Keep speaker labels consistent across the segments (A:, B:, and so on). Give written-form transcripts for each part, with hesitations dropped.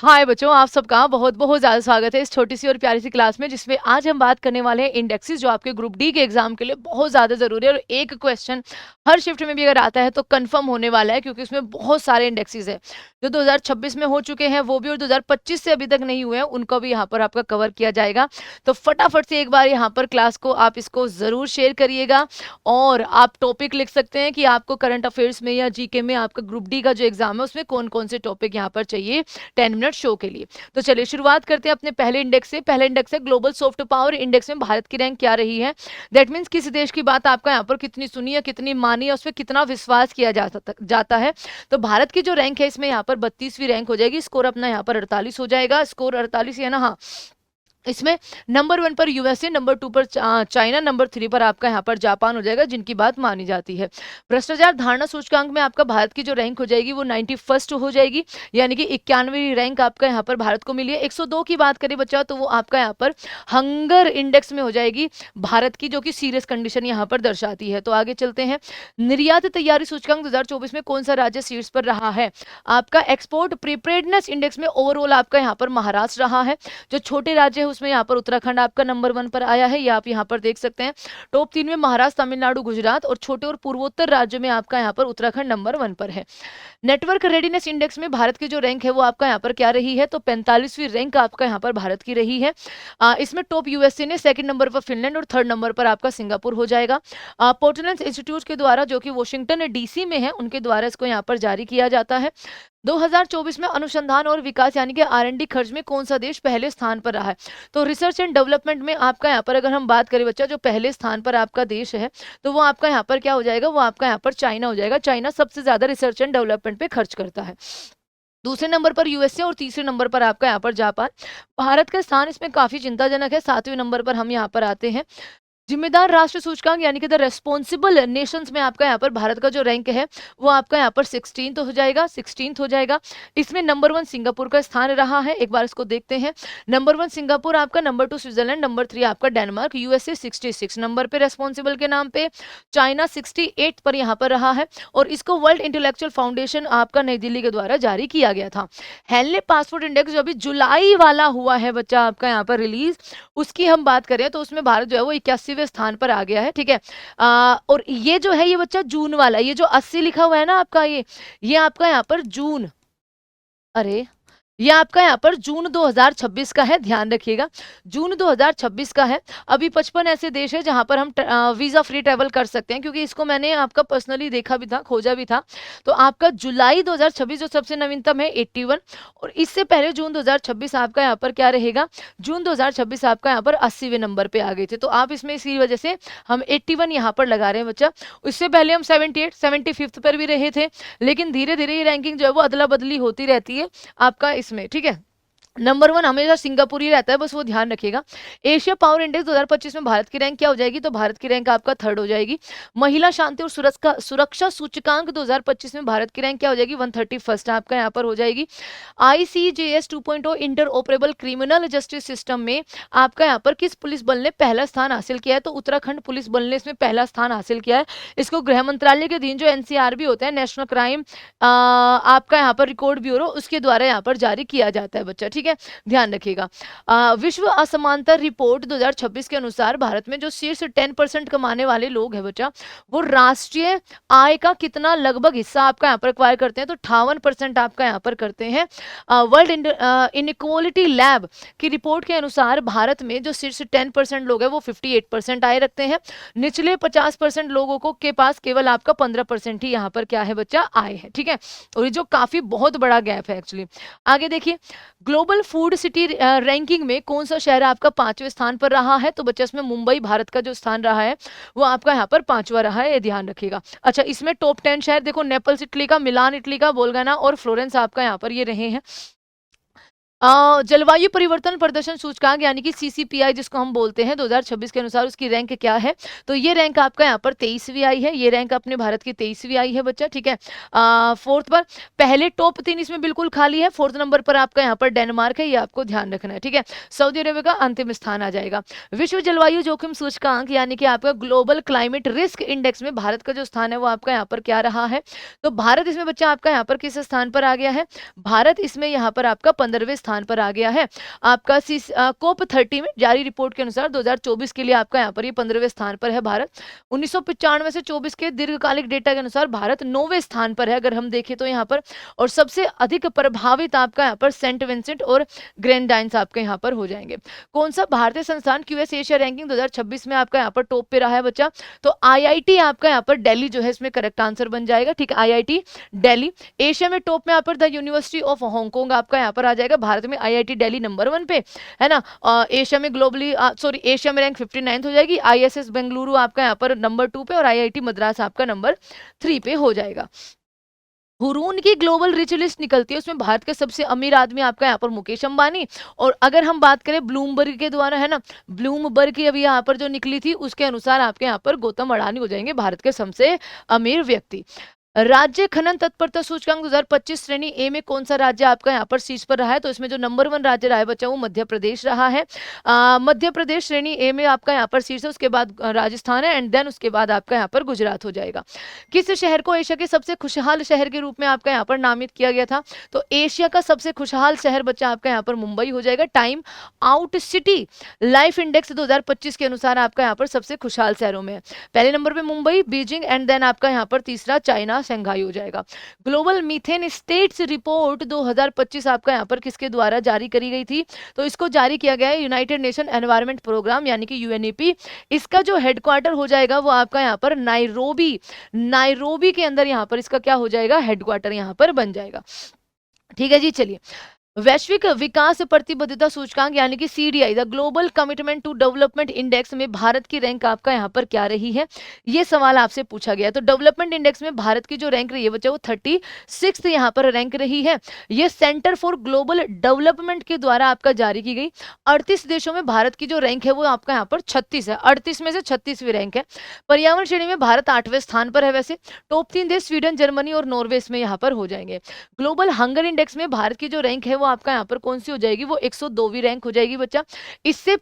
A: हाय बच्चों, आप सबका बहुत बहुत ज़्यादा स्वागत है इस छोटी सी और प्यारी सी क्लास में, जिसमें आज हम बात करने वाले हैं इंडेक्सेस, जो आपके ग्रुप डी के एग्जाम के लिए बहुत ज़्यादा ज़रूरी है। और एक क्वेश्चन हर शिफ्ट में भी अगर आता है तो कंफर्म होने वाला है, क्योंकि उसमें बहुत सारे इंडेक्सेस है जो 2026 में हो चुके हैं वो भी, और 2025 से अभी तक नहीं हुए हैं उनको भी यहाँ पर आपका कवर किया जाएगा। तो फटाफट से एक बार यहाँ पर क्लास को आप इसको ज़रूर शेयर करिएगा। और आप टॉपिक लिख सकते हैं कि आपको करंट अफेयर्स में या जीके में आपका ग्रुप डी का जो एग्जाम है उसमें कौन कौन से टॉपिक यहाँ पर चाहिए 10 मिनट शो के लिए। तो चलिए शुरुआत करते हैं अपने पहले इंडेक्स से। पहला इंडेक्स है ग्लोबल सॉफ्ट पावर इंडेक्स में भारत की रैंक क्या रही है। दैट मीन्स किसी देश की बात आपका यहाँ पर कितनी सुनी है, कितनी मानी है, उस पर कितना विश्वास किया जाता है। तो भारत की जो रैंक है इसमें यहाँ पर 32वीं रैंक हो जाएगी। स्कोर अपना यहाँ पर 48 हो जाएगा। स्कोर 48 है ना, हाँ। इसमें नंबर 1 पर यूएसए, नंबर 2 पर चाइना, नंबर 3 पर आपका यहाँ पर जापान हो जाएगा, जिनकी बात मानी जाती है। भ्रष्टाचार धारणा सूचकांक में आपका भारत की जो रैंक हो जाएगी वो 91st हो जाएगी, यानी कि 91वीं रैंक आपका यहाँ पर भारत को मिली है। 102 की बात करें बच्चा तो वो आपका यहाँ पर हंगर इंडेक्स में हो जाएगी भारत की, जो कि सीरियस कंडीशन यहाँ पर दर्शाती है। तो आगे चलते हैं। निर्यात तैयारी सूचकांक 2024 में कौन सा राज्य शीर्ष पर रहा है। आपका एक्सपोर्ट प्रिपेयर्डनेस इंडेक्स में ओवरऑल आपका यहाँ पर महाराष्ट्र रहा है। जो छोटे राज्य है उसमें यहाँ पर उत्तराखंड आपका नंबर 1 पर आया है, ये आप यहाँ पर देख सकते हैं। टॉप 3 में महाराष्ट्र, तमिलनाडु, गुजरात, और छोटे और पूर्वोत्तर राज्य में आपका यहाँ पर उत्तराखंड नंबर 1 पर है। नेटवर्क रेडीनेस इंडेक्स में भारत की जो रैंक है वो आपका यहाँ पर क्या रही है, तो 45वीं रैंक आपका यहाँ पर भारत की रही है। इसमें टॉप यूएसए ने, सेकंड नंबर पर फिनलैंड, और थर्ड नंबर पर आपका सिंगापुर हो जाएगा। पोर्टलैंड इंस्टीट्यूट के द्वारा, जो कि वॉशिंगटन डीसी में है, उनके द्वारा इसको यहाँ पर जारी किया जाता है। 2024 में अनुसंधान और विकास यानी कि आर&डी खर्च में कौन सा देश पहले स्थान पर रहा है। तो रिसर्च एंड डेवलपमेंट में आपका यहाँ पर अगर हम बात करें बच्चा, जो पहले स्थान पर आपका देश है तो वो आपका यहाँ पर क्या हो जाएगा, वो आपका यहाँ पर चाइना हो जाएगा। चाइना सबसे ज्यादा रिसर्च एंड डेवलपमेंट पे खर्च करता है। दूसरे नंबर पर यूएसए और तीसरे नंबर पर आपका यहाँ पर जापान। भारत का स्थान इसमें काफी चिंताजनक है। 7वें नंबर पर हम यहाँ पर आते हैं। जिम्मेदार राष्ट्र सूचकांक यानी कि द रेस्पॉन्सिबल नेशंस में आपका यहाँ पर भारत का जो रैंक है वो आपका यहाँ पर 16th हो जाएगा, 16th हो जाएगा। इसमें नंबर 1 सिंगापुर का स्थान रहा है, एक बार इसको देखते हैं। नंबर 1 सिंगापुर आपका, नंबर 2 स्विट्जरलैंड, नंबर 3 आपका डेनमार्क, यूएसए 66 नंबर पे रेस्पॉन्सिबल के नाम पे, चाइना 68 पर यहाँ पर रहा है। और इसको वर्ल्ड इंटेलेक्चुअल फाउंडेशन आपका नई दिल्ली के द्वारा जारी किया गया था। हेनले पासपोर्ट इंडेक्स जो अभी जुलाई वाला हुआ है बच्चा आपका यहाँ पर रिलीज, उसकी हम बात करें तो उसमें भारत जो है वो 81वें स्थान पर आ गया है, ठीक है। और ये जो है ये बच्चा जून वाला, ये जो 80 लिखा हुआ है ना आपका, ये आपका यहाँ पर जून, अरे ये आपका यहाँ पर जून 2026 का है, ध्यान रखिएगा, जून 2026 का है। अभी 55 ऐसे देश है जहां पर हम वीजा फ्री ट्रैवल कर सकते हैं, क्योंकि इसको मैंने आपका पर्सनली देखा भी था, खोजा भी था। तो आपका जुलाई 2026 जो सबसे नवीनतम है 81, और इससे पहले जून 2026 आपका यहाँ पर क्या रहेगा, जून 2026 आपका यहाँ पर 80वें नंबर पे आ गए थे। तो आप इसमें इसी वजह से हम 81 यहाँ पर लगा रहे हैं बच्चा। इससे पहले हम 78 75 पर भी रहे थे, लेकिन धीरे धीरे ये रैंकिंग जो है वो अदला बदली होती रहती है आपका इसमें, ठीक है। नंबर 1 हमेशा सिंगापुर ही रहता है, बस वो ध्यान रखिएगा। एशिया पावर इंडेक्स 2025 में भारत की रैंक क्या हो जाएगी, तो भारत की रैंक आपका 3rd हो जाएगी। महिला शांति और सुरक्षा सूचकांक 2025 में भारत की रैंक क्या हो जाएगी, 131st आपका यहाँ पर हो जाएगी। ICJS 2.0 inter operable criminal justice system में आपका यहाँ पर किस पुलिस बल ने पहला स्थान हासिल किया है, तो उत्तराखंड पुलिस बल ने इसमें पहला स्थान हासिल किया है। इसको गृह मंत्रालय के अधीन जो NCRB होता है, नेशनल क्राइम आपका यहाँ पर रिकॉर्ड ब्यूरो, उसके द्वारा यहाँ पर जारी किया जाता है बच्चा, ठीक है, ध्यान रखिएगा। विश्व असमानता रिपोर्ट 2026 के अनुसार भारत में जो शीर्ष 10% कमाने वाले लोग हैं बच्चा, वो राष्ट्रीय आय का कितना लगभग हिस्सा आपका यहाँ पर एक्वायर करते हैं, तो 58% आपका यहाँ पर करते हैं। वर्ल्ड इनइक्वालिटी लैब की रिपोर्ट के अनुसार भारत में जो शीर्ष 10% लोग हैं वो 58% आय रखते हैं। निचले 50% लोगों को के पास केवल आपका 15% ही यहाँ पर क्या है बच्चा, आय है, ठीक है। और ये जो काफी बहुत बड़ा गैप है एक्चुअली। आगे देखिए, ग्लोबल फूड सिटी रैंकिंग में कौन सा शहर आपका 5वें स्थान पर रहा है, तो बच्चा इसमें मुंबई भारत का जो स्थान रहा है वो आपका यहाँ पर 5वां रहा है, ये ध्यान रखिएगा। अच्छा, इसमें टॉप 10 शहर देखो, नेपल्स इटली का, मिलान इटली का, बोलगाना और फ्लोरेंस आपका यहाँ पर ये रहे हैं। जलवायु परिवर्तन प्रदर्शन सूचकांक यानी कि सीसीपीआई जिसको हम बोलते हैं 2026 के अनुसार उसकी रैंक क्या है? तो ये रैंक आपका यहाँ पर 23वीं आई है। ये रैंक अपने भारत की 23वीं आई है बच्चा, ठीक है। फोर्थ पर पहले टॉप 3 इसमें बिल्कुल खाली है। फोर्थ नंबर पर आपका यहाँ पर डेनमार्क है, ये आपको ध्यान रखना है, ठीक है। सऊदी अरेबिया का अंतिम स्थान आ जाएगा। विश्व जलवायु जोखिम सूचकांक यानी कि आपका ग्लोबल क्लाइमेट रिस्क इंडेक्स में भारत का जो स्थान है वो आपका यहाँ पर क्या रहा है? तो भारत इसमें बच्चा आपका यहाँ पर किस स्थान पर आ गया है? भारत इसमें यहाँ पर आपका 15वें स्थान पर आ गया है। आपका कोप 30 में जारी रिपोर्ट के अनुसार 2024 के लिए आपका यहाँ पर ये 15वें स्थान पर है भारत। 1995 से 24 के दीर्घकालिक डेटा के अनुसार भारत 9वें स्थान पर है अगर हम देखें तो यहाँ पर। और सबसे अधिक प्रभावित आपका यहाँ पर सेंट विंसेंट और ग्रेनेडाइंस आपके यहाँ पर हो जाएंगे। कौन सा भारतीय संस्थान क्यूएस एशिया रैंकिंग 2026 में आपका यहाँ पर टॉप पे रहा है बच्चा? तो आईआईटी आपका यहाँ पर दिल्ली जो है इसमें करेक्ट आंसर बन जाएगा, ठीक है। आईआईटी दिल्ली। एशिया में टॉप में यहाँ पर द यूनिवर्सिटी ऑफ हांगकांग आपका यहाँ पर आ जाएगा। भारत में आईआईटी दिल्ली नंबर 1 पे है ना। एशिया में ग्लोबली एशिया में रैंक 59 हो जाएगी। आईएसएस बेंगलुरु आपका यहाँ पर नंबर 2 पे और आईआईटी मद्रास आपका नंबर 3 पे हो जाएगा। हुरून की ग्लोबल रिच लिस्ट निकलती है, उसमें भारत के सबसे अमीर आदमी आपका यहाँ पर मुकेश अंबानी। और अगर हम बात करें ब्लूमबर्ग के द्वारा, है ना, ब्लूमबर्ग की अभी यहाँ पर जो निकली थी उसके अनुसार आपके यहाँ पर गौतम अडानी हो जाएंगे भारत के सबसे अमीर व्यक्ति। राज्य खनन तत्परता सूचकांक 2025 श्रेणी ए में कौन सा राज्य आपका यहाँ पर शीर्ष पर रहा है? तो इसमें जो नंबर 1 राज्य रहा है बच्चा वो मध्य प्रदेश रहा है। मध्य प्रदेश श्रेणी ए में आपका यहाँ पर शीर्ष है, उसके बाद राजस्थान है एंड देन उसके बाद आपका यहाँ पर गुजरात हो जाएगा। किस शहर को एशिया के सबसे खुशहाल शहर के रूप में आपका यहाँ पर नामित किया गया था? तो एशिया का सबसे खुशहाल शहर बच्चा आपका यहाँ पर मुंबई हो जाएगा। Time out city life index 2025 के अनुसार आपका यहाँ पर सबसे खुशहाल शहरों में है। पहले नंबर पे मुंबई, बीजिंग एंड देन आपका यहाँ पर तीसरा चाइना शंघाई हो जाएगा। ग्लोबल मीथेन स्टेट्स रिपोर्ट 2025 आपका यहाँ पर किसके द्वारा जारी करी गई थी? तो इसको जारी किया गया है यूनाइटेड नेशन एनवायरनमेंट प्रोग्राम यानी कि यूएनईपी। इसका जो हेडक्वार्टर हो जाएगा वो आपका यहाँ पर नाइरोबी के अंदर यहाँ पर इसका क्या हो जाएगा? हेडक्वार्टर यहाँ पर बन जाएगा, ठीक है जी। चलिए, वैश्विक विकास प्रतिबद्धता सूचकांक यानी कि CDI the global commitment to development index में भारत की रैंक आपका यहाँ पर क्या रही है? ये सवाल आपसे पूछा गया। तो डेवलपमेंट इंडेक्स में भारत की जो रैंक रही है बच्चा वो 36 यहाँ पर रैंक रही है। ये सेंटर फॉर ग्लोबल डेवलपमेंट के द्वारा आपका जारी की गई। 38 देशों में भारत की जो रैंक है वो आपका यहाँ पर 36 है। 38 में से 36वीं रैंक है। पर्यावरण श्रेणी में भारत 8वें स्थान पर है। वैसे टॉप 3 देश स्वीडन, जर्मनी और नॉर्वे इसमें यहाँ पर हो जाएंगे। ग्लोबल हंगर इंडेक्स में भारत की जो रैंक है वो आपका यहाँ पर कौन सी हो जाएगी? वो 102वीं रैंक हो जाएगी बच्चा। इससे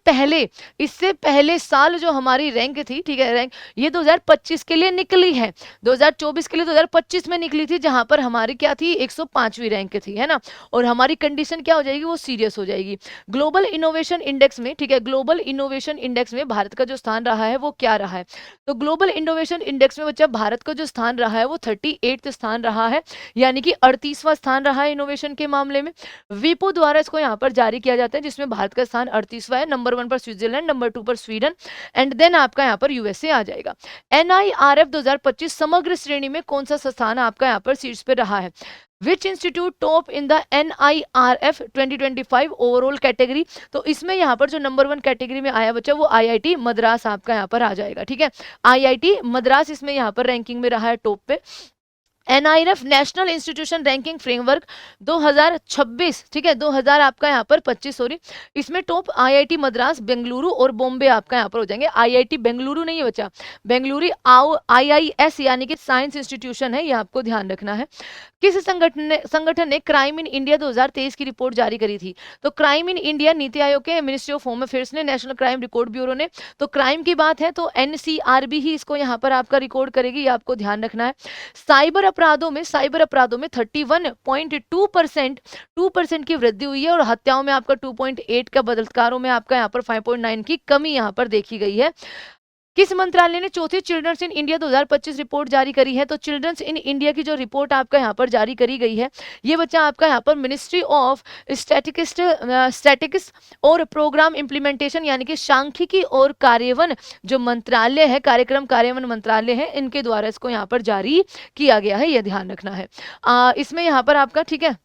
A: पहले साल जो हमारी रैंक थी, ठीक है, रैंक ये 2025 के लिए निकली है। 2024 के लिए 2025 में निकली थी जहां पर हमारी क्या थी? 105वीं रैंक थी, है ना। और हमारी कंडीशन क्या हो जाएगी? वो सीरियस हो जाएगी। ग्लोबल इनोवेशन इंडेक्स में, ठीक है, ग्लोबल इनोवेशन इंडेक्स में भारत का जो स्थान रहा है वो क्या रहा है? तो ग्लोबल इनोवेशन इंडेक्स में बच्चा भारत का जो स्थान रहा है वो 38वां स्थान रहा है, यानी कि 38वां स्थान रहा है इनोवेशन के मामले में। विपो द्वारा इसको यहाँ पर जारी किया जाता है जिसमें भारत का स्थान 38वां है। नंबर 1 पर स्विट्जरलैंड, नंबर 2 पर स्वीडन एंड देन आपका यहाँ पर यूएसए आ जाएगा। एनआईआरएफ 2025 समग्र श्रेणी में कौन सा स्थान आपका यहाँ पर शीर्ष पे रहा है? Which institute top in the NIRF 2025 overall category? तो इसमें यहाँ पर जो नंबर 1 कैटेगरी में आया बच्चा वो आईआईटी मद्रास आपका यहाँ पर आ जाएगा, ठीक है। आईआईटी मद्रास इसमें यहाँ पर रैंकिंग में रहा है टॉप पे। NIRF national institution ranking framework 2026, ठीक है, 2000 आपका यहाँ पर 25 सॉरी, इसमें टॉप आईआईटी मद्रास, बेंगलुरु और बॉम्बे आपका यहाँ पर हो जाएंगे। आईआईटी बेंगलुरु नहीं है बच्चा, बेंगलुरु IIS यानी कि साइंस इंस्टीट्यूशन है, ये आपको ध्यान रखना है। किस संगठन ने क्राइम इन इंडिया 2023 की रिपोर्ट जारी करी थी? तो crime in India NITI Aayog के, मिनिस्ट्री ऑफ होम अफेयर्स ने, नेशनल क्राइम रिकॉर्ड ब्यूरो ने। तो क्राइम की बात है तो NCRB ही इसको यहाँ पर आपका रिकॉर्ड करेगी, ये आपको ध्यान रखना है। साइबर अपराधों में 31.2% की वृद्धि हुई है और हत्याओं में आपका 2.8 का, बलात्कारों में आपका यहाँ पर 5.9 की कमी यहाँ पर देखी गई है। किस मंत्रालय ने चौथी चिल्ड्रंस इन इंडिया 2025 रिपोर्ट जारी करी है? तो चिल्ड्रंस इन इंडिया की जो रिपोर्ट आपका यहाँ पर जारी करी गई है ये बच्चा आपका यहाँ पर मिनिस्ट्री ऑफ स्टैटिस्टिक्स और प्रोग्राम इम्प्लीमेंटेशन यानी कि सांख्यिकी और कार्यान्वयन जो मंत्रालय है, कार्यक्रम कार्यान्वयन मंत्रालय है, इनके द्वारा इसको यहाँ पर जारी किया गया है, यह ध्यान रखना है। इसमें यहाँ पर आपका, ठीक है,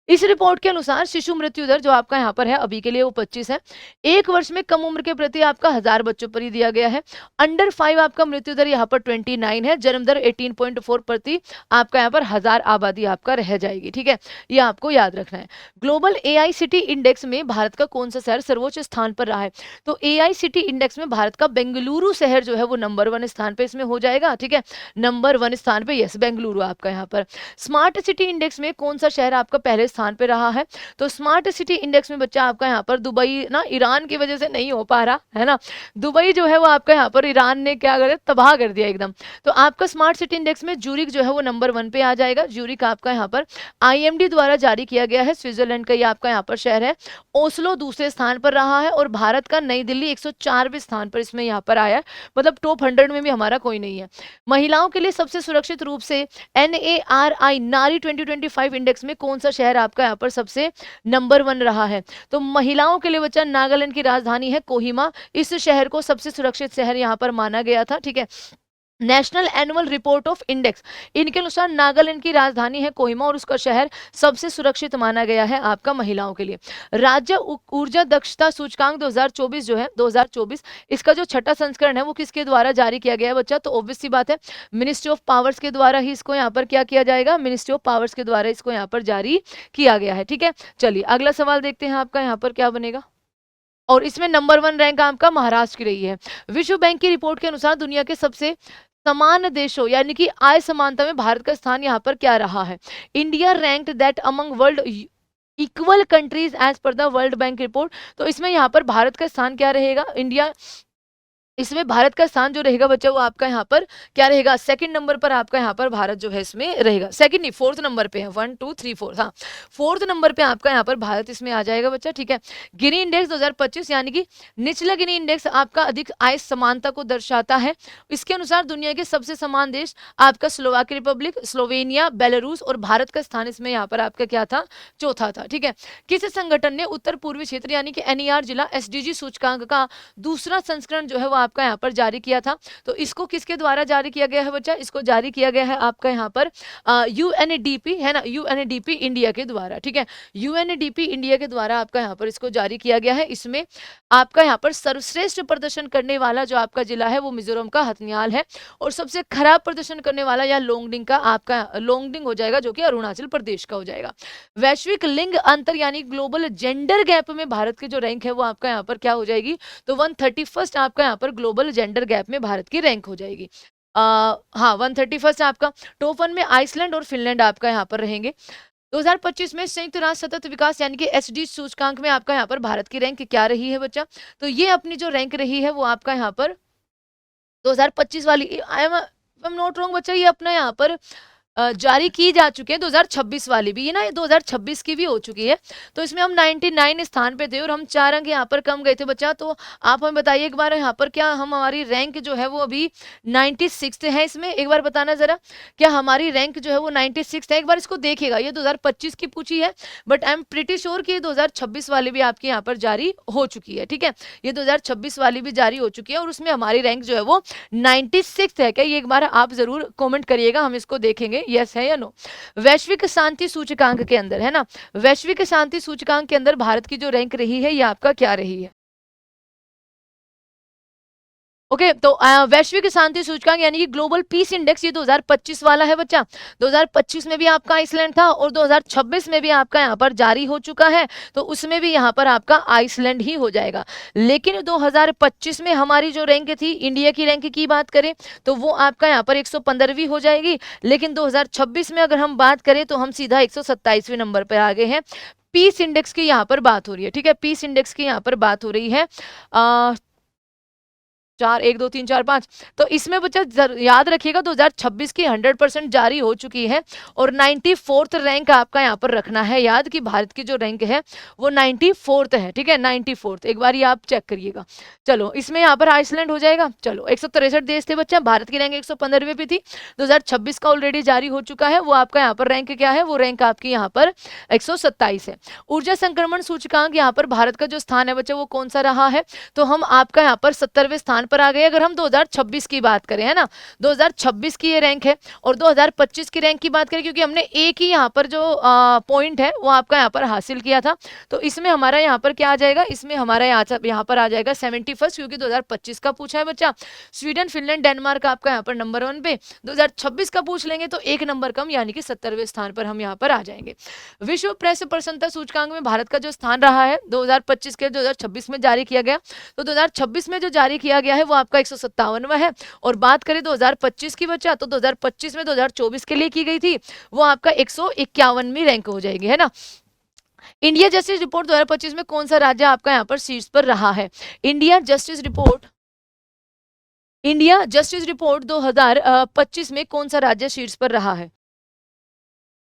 A: इस रिपोर्ट के अनुसार शिशु मृत्यु दर जो आपका यहाँ पर है अभी के लिए वो 25 है। 1 वर्ष में कम उम्र के प्रति आपका 1000 बच्चों पर ही दिया गया है। अंडर 5 आपका मृत्यु दर यहाँ पर 29 है। जन्म दर 18.4 प्रति आपका यहाँ पर 1000 आबादी आपका रह जाएगी। ठीक है, ये आपको याद रखना है। ग्लोबल एआईसीटी इंडेक्स में भारत का कौन सा शहर सर्वोच्च स्थान पर रहा है? तो एआईसीटी इंडेक्स में भारत का बेंगलुरु शहर जो है वो नंबर 1 स्थान पे इसमें हो जाएगा। ठीक है, नंबर 1 स्थान पे यस बेंगलुरु आपका यहाँ पर। स्मार्ट सिटी इंडेक्स में कौन सा शहर आपका पहले स्थान पे रहा है? तो स्मार्ट सिटी इंडेक्स में बच्चा आपका यहाँ पर दुबई ना, ईरान की वजह से नहीं हो पा रहा है ना, दुबई जो है वो आपका यहाँ पर ईरान ने क्या करे, तबाह कर दिया एकदम। तो आपका स्मार्ट सिटी इंडेक्स में ज्यूरिक जो है वो नंबर 1 पे आ जाएगा। ज्यूरिक आपका यहाँ पर आईएमडी द्वारा जारी किया गया है, स्विट्जरलैंड का ये आपका यहाँ पर शहर है। ओस्लो दूसरे स्थान पर रहा है और भारत का नई दिल्ली 104वें स्थान पर इसमें यहाँ पर आया है। मतलब टॉप 100 में भी हमारा कोई नहीं है। महिलाओं के लिए सबसे सुरक्षित रूप से NARI नारी 2025 इंडेक्स में कौन सा शहर आपका यहाँ पर सबसे नंबर 1 रहा है? तो महिलाओं के लिए बच्चा नागालैंड की राजधानी है कोहिमा, इस शहर को सबसे सुरक्षित शहर यहाँ पर माना गया था। ठीक है, national annual report of index, इनके अनुसार नागालैंड की राजधानी है कोहिमा और उसका शहर सबसे सुरक्षित माना गया है आपका महिलाओं के लिए। राज्य ऊर्जा दक्षता सूचकांक 2024 जो है 2024, इसका जो छठा संस्करण है वो किसके द्वारा जारी किया गया है बच्चा? तो ऑब्वियस सी बात है मिनिस्ट्री ऑफ पावर्स के द्वारा ही इसको यहाँ पर क्या किया जाएगा, मिनिस्ट्री ऑफ पावर्स के द्वारा इसको यहाँ पर जारी किया गया है। ठीक है, चलिए अगला सवाल देखते हैं आपका यहाँ पर क्या बनेगा। और इसमें नंबर 1 रैंक आपका महाराष्ट्र की रही है। विश्व बैंक की रिपोर्ट के अनुसार दुनिया के सबसे समान देशों यानी कि आय समानता में भारत का स्थान यहाँ पर क्या रहा है? India ranked that among world equal countries as per the world bank report. तो इसमें यहाँ पर भारत का स्थान क्या रहेगा? इंडिया, इसमें भारत का स्थान जो रहेगा बच्चा वो आपका यहाँ पर क्या रहेगा? सेकंड नंबर पर आपका यहाँ पर भारत जो है इसमें रहेगा। सेकंड नहीं, 4th नंबर पे है। 1 2 3 4, हाँ 4th नंबर पे आपका यहाँ पर भारत इसमें आ जाएगा बच्चा। ठीक है, गिनी इंडेक्स 2025 यानी कि निचला गिनी इंडेक्स आपका अधिक आय समानता को दर्शाता है। इसके अनुसार दुनिया के सबसे समान देश आपका स्लोवाकी रिपब्लिक, स्लोवेनिया, बेलारूस और भारत का स्थान इसमें यहाँ पर आपका क्या था? चौथा था। ठीक है, किस संगठन ने उत्तर पूर्वी क्षेत्र यानी कि NER जिला SDG सूचकांक का दूसरा संस्करण जो है वो आपका यहाँ पर जारी किया था? तो इसको किसके द्वारा जारी किया गया है बच्चा? इसको जारी किया गया है आपका यहाँ पर UNDP है ना, UNDP इंडिया के द्वारा। ठीक है, UNDP इंडिया के द्वारा आपका यहाँ पर इसको जारी किया गया है। इसमें आपका यहाँ पर सर्वश्रेष्ठ प्रदर्शन करने वाला जो आपका जिला है वो मिजोरम का हथनियाल है और सबसे खराब प्रदर्शन करने वाला या लोंगडिंग का आपका लोंगडिंग हो जाएगा जो कि अरुणाचल प्रदेश का हो जाएगा। वैश्विक लिंग अंतर यानी ग्लोबल जेंडर गैप में भारत की जो रैंक है वो आपका यहाँ पर क्या हो जाएगी? तो 131st आपका यहाँ पर ग्लोबल जेंडर गैप में भारत की रैंक हो जाएगी। हाँ 131st आपका। टॉप 1 में आइसलैंड और फिनलैंड आपका यहाँ पर रहेंगे। 2025 में संयुक्त राष्ट्र सतत विकास यानी कि SDG सूचकांक में आपका यहाँ पर भारत की रैंक क्या रही है बच्चा? तो ये अपनी जो रैंक रही है वो आपका यहाँ पर 2025 वाली, आई एम नॉट रॉन्ग बच्चा, ये अपना यहाँ पर जारी की जा चुकी है 2026 वाली भी, ये ना 2026 की भी हो चुकी है। तो इसमें हम 99 स्थान पे थे और हम 4 अंक यहाँ पर कम गए थे बच्चा। तो आप हमें बताइए एक बार यहाँ पर क्या हम हमारी रैंक जो है वो अभी 96 है? इसमें एक बार बताना जरा, क्या हमारी रैंक जो है वो 96 है? एक बार इसको देखिएगा, ये 2025 की पूछी है but I am pretty sure कि 2026 वाली भी आपकी यहाँ पर जारी हो चुकी है। ठीक है, ये 2026 वाली भी जारी हो चुकी है और उसमें हमारी रैंक जो है वो 96 है। क्या ये एक बार आप जरूर कॉमेंट करिएगा, हम इसको देखेंगे यस है या नो। वैश्विक शांति सूचकांक के अंदर है ना, वैश्विक शांति सूचकांक के अंदर भारत की जो रैंक रही है ये आपका क्या रही है? ओके तो वैश्विक शांति सूचकांक यानी कि ग्लोबल पीस इंडेक्स ये 2025 वाला है बच्चा। 2025 में भी आपका आइसलैंड था और 2026 में भी आपका यहाँ पर जारी हो चुका है, तो उसमें भी यहाँ पर आपका आइसलैंड ही हो जाएगा। लेकिन 2025 में हमारी जो रैंक थी, इंडिया की रैंक की बात करें तो वो आपका यहाँ पर 115वीं हो जाएगी। लेकिन 2026 में अगर हम बात करें तो हम सीधा 127वें नंबर पर आ गए हैं। पीस इंडेक्स की यहाँ पर बात हो रही है। ठीक है, पीस इंडेक्स की यहाँ पर बात हो रही है। 4 1 2 3 4 5, तो इसमें बच्चा याद रखिएगा 2026 की 100% जारी हो चुकी है और 94th रैंक आपका यहाँ पर रखना है याद कि भारत की जो रैंक है वो 94th है। ठीक है, 94th, एक बार ये आप चेक करिएगा। चलो इसमें यहाँ पर आइसलैंड हो जाएगा। चलो 163 देश थे बच्चा, भारत की रैंक 115वें पे थी। 2026 का ऑलरेडी जारी हो चुका है, वो आपका यहाँ पर रैंक क्या है? वो रैंक आपकी यहाँ पर 127 है। ऊर्जा संक्रमण सूचकांक यहाँ पर भारत का जो स्थान है बच्चा वो कौन सा रहा है? तो हम आपका यहाँ पर 70वें स्थान पर आ गए। अगर हम 2026 की बात करें, है ना, 2026 की ये रैंक है, और 2025 की रैंक की बात करें, क्योंकि हमने एक ही यहाँ पर जो पॉइंट है वो आपका यहाँ पर हासिल किया था, तो इसमें हमारा यहाँ पर क्या आ जाएगा, इसमें हमारा यहाँ पर आ जाएगा 71, क्योंकि 2025 का पूछा है बच्चा। स्वीडन, फिनलैंड, डेनमार्क आपका यहाँ पर नंबर 1 पे, 2026 का पूछ लेंगे तो एक नंबर कम, यानी कि 70वें स्थान पर हम यहाँ पर आ जाएंगे। विश्व प्रेस प्रसन्नता सूचकांक में भारत का जो स्थान रहा है 2025 के 2026 में जारी किया गया, तो 2026 में जो जारी किया गया है वो आपका 157वां है। और बात करें 2025 की बच्चा, तो 2025 में 2024 के लिए की गई थी, वो आपका 151वीं रैंक हो जाएगी, है ना। इंडिया जस्टिस रिपोर्ट 2025 में कौन सा राज्य आपका यहाँ पर शीर्ष पर रहा है? इंडिया जस्टिस रिपोर्ट 2025 में कौन सा राज्य शीर्ष पर रहा है?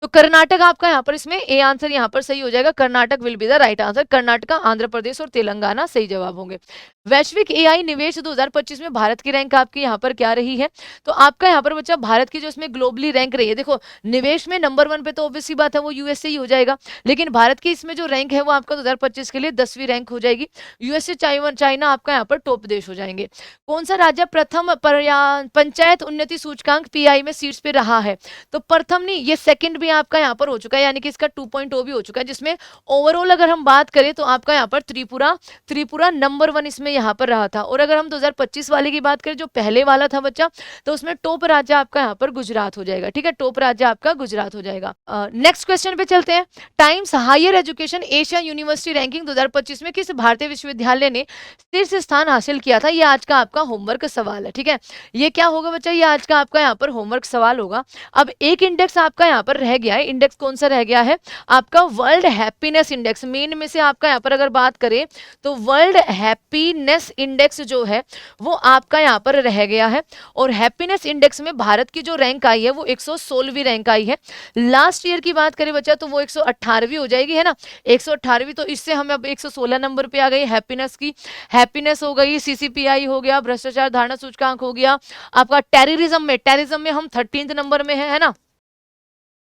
A: तो कर्नाटक आपका यहाँ पर, इसमें ए आंसर यहाँ पर सही हो जाएगा, Karnataka will be the right answer. Karnataka, Andhra Pradesh और तेलंगाना सही जवाब होंगे। वैश्विक एआई निवेश 2025 में भारत की रैंक आपकी यहाँ पर क्या रही है? तो आपका यहाँ पर बच्चा भारत की जो इसमें ग्लोबली रैंक रही है, देखो निवेश में नंबर 1 पे तो ऑब्वियसली बात है वो यूएसए ही हो जाएगा, लेकिन भारत की इसमें जो रैंक है वो आपका 2025 के लिए 10वीं रैंक हो जाएगी। यूएसए, चाइना आपका यहाँ पर टॉप देश हो जाएंगे। कौन सा राज्य प्रथम पंचायत उन्नति सूचकांक पीआई में शीर्ष पे रहा है? तो प्रथम नहीं, ये सेकंड भी आपका यहाँ पर हो चुका है, यानी कि इसका 2.0 भी हो चुका है, जिसमें ओवरऑल अगर हम बात करें तो आपका यहाँ पर त्रिपुरा नंबर 1 इसमें यहाँ पर रहा था। और अगर हम 2025 वाले की बात करें जो पहले वाला था बच्चा, तो उसमें टॉप राज्य आपका यहाँ पर गुजरात हो जाएगा, ठीक है, टॉप राज्य आपका गुजरात हो जाएगा। नेक्स्ट क्वेश्चन पे चलते हैं। Times Higher Education Asia University ranking 2025 में किस भारतीय विश्वविद्यालय ने शीर्ष स्थान हासिल किया था? ये आज का आपका होमवर्क सवाल है, ठीक है। ये क्या होगा बच्चा, ये आज का आपका यहाँ पर होमवर्क सवाल होगा। अब एक इंडेक्स आपका यहाँ पर रह गया है, इंडेक्स कौन सा रह गया है? आपका वर्ल्ड हैप्पीनेस इंडेक्स। मेन में से आपका यहाँ पर अगर बात करें तो वर्ल्ड हैप्पीनेस इंडेक्स जो है वो आपका यहाँ पर रह गया है, और हैप्पीनेस इंडेक्स में भारत की जो रैंक आई है वो 116वीं रैंक आई है। लास्ट ईयर की बात करें बच्चा तो वो 118वीं हो जाएगी, है ना, 118वीं, तो इससे हम अब 116 नंबर पे आ गई हैप्पीनेस की। हैप्पीनेस हो गई, सीसीपीआई हो गया, भ्रष्टाचार धारणा सूचकांक हो गया आपका। टेररिज्म में हम 13th नंबर में है ना।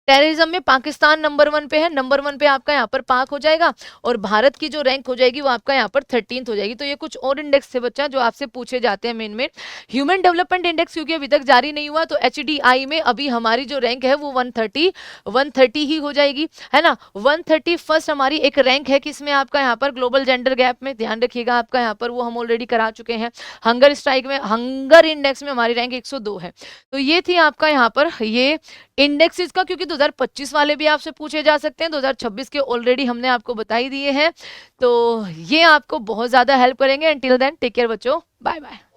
A: टेररिज्म में पाकिस्तान नंबर 1 पे है, नंबर 1 पे आपका यहाँ पर पाक हो जाएगा, और भारत की जो रैंक हो जाएगी वो आपका यहाँ पर 13th हो जाएगी। तो ये कुछ और इंडेक्स थे बच्चा जो आपसे पूछे जाते हैं मेन में। ह्यूमन डेवलपमेंट इंडेक्स क्योंकि अभी तक जारी नहीं हुआ, तो HDI में अभी हमारी जो रैंक है वो 130 ही हो जाएगी, है ना। 131 हमारी एक रैंक है किसमें आपका यहाँ पर ग्लोबल जेंडर गैप में, ध्यान रखिएगा आपका यहाँ पर वो हम ऑलरेडी करा चुके हैं। हंगर इंडेक्स में हमारी रैंक 102 है। तो ये थी आपका यहाँ पर ये इंडेक्सेस का, क्योंकि 2025 वाले भी आपसे पूछे जा सकते हैं, 2026 के ऑलरेडी हमने आपको बता ही दिए हैं, तो ये आपको बहुत ज्यादा हेल्प करेंगे। एंटिल देन टेक केयर बच्चों, बाय बाय।